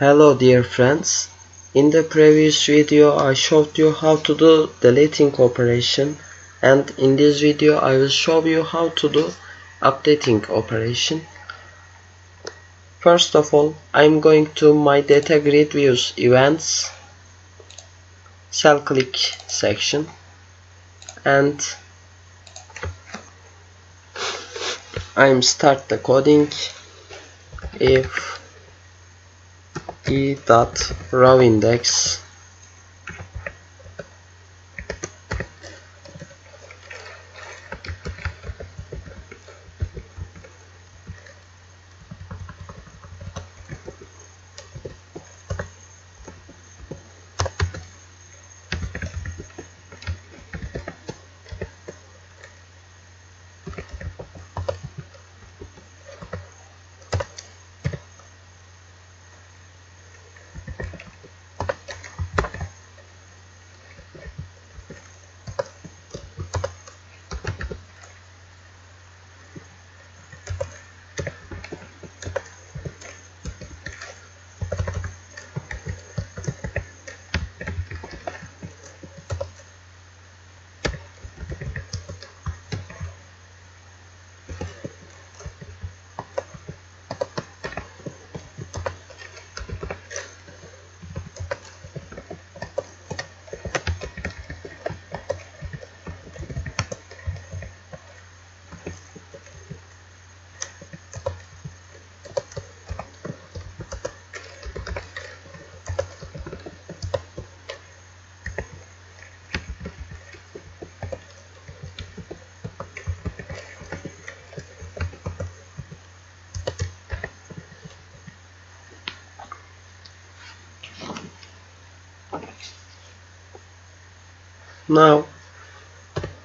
Hello dear friends, in the previous video I showed you how to do deleting operation, and in this video I will show you how to do updating operation. First of all, I am going to my datagridview events cell click section, and I am start the coding if e.rowindex Now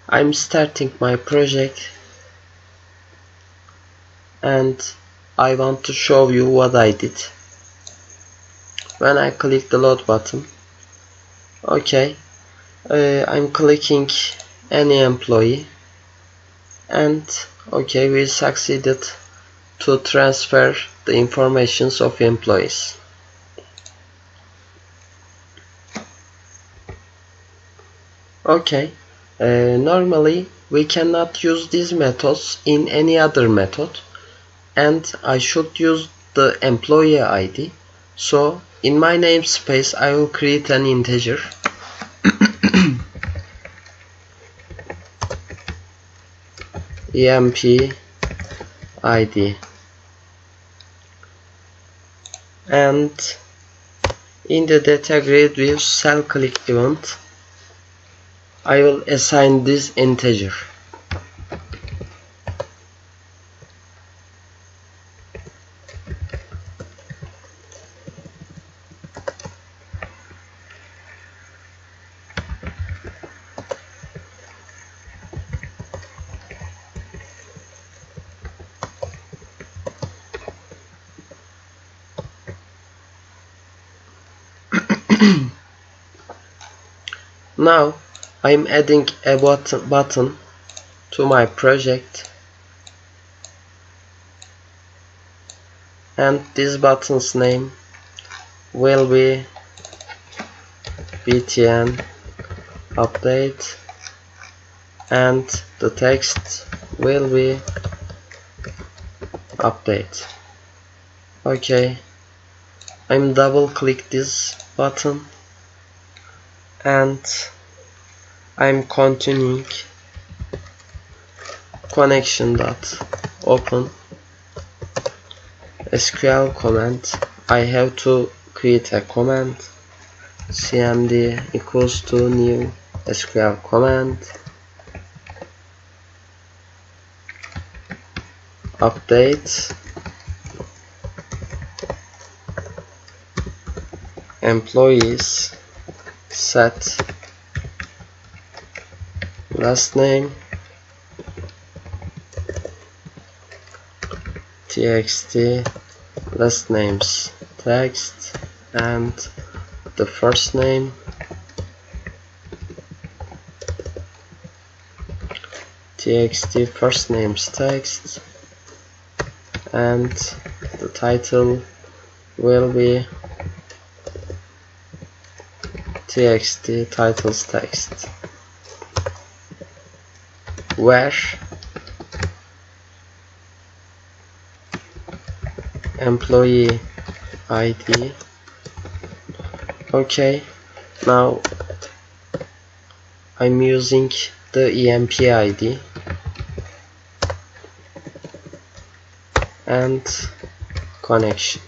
I'm starting my project and I want to show you what I did. When I click the load button, I'm clicking any employee, and we succeeded to transfer the informations of employees. Normally we cannot use these methods in any other method, and I should use the employee ID. So in my namespace I will create an integer emp id, and in the datagridview cell click event I will assign this integer. Now I'm adding a button to my project, and this button's name will be btn update, and the text will be update. I'm double click this button and I'm continuing connection.open SQL command. I have to create a command cmd equals to new SQL command update employees set last name txt last names text, and the first name txt first names text, and the title will be txt titles text where employee ID. Okay, now I'm using the EMP ID and connection.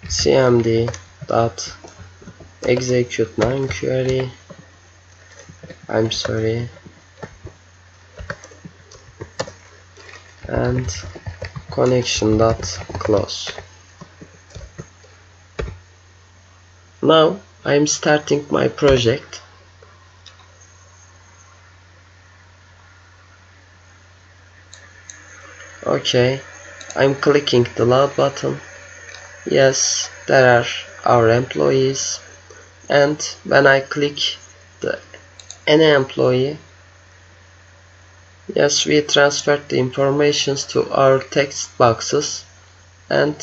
cmd dot execute non-query. I'm sorry, and connection dot close. Now I'm starting my project. Okay, I'm clicking the load button. Yes, there are our employees, and when I click the any employee, yes, we transferred the informations to our text boxes, and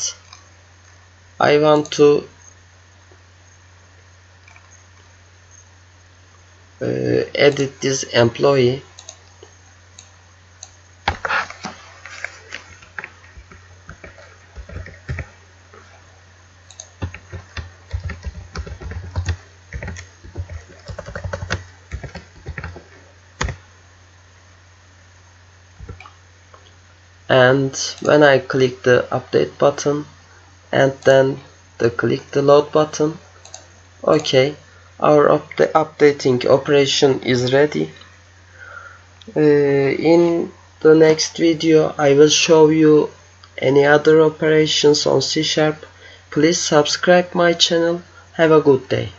I want to edit this employee. And when I click the update button and then click the load button, okay, our updating operation is ready. In the next video I will show you any other operations on C#. Please subscribe my channel. Have a good day.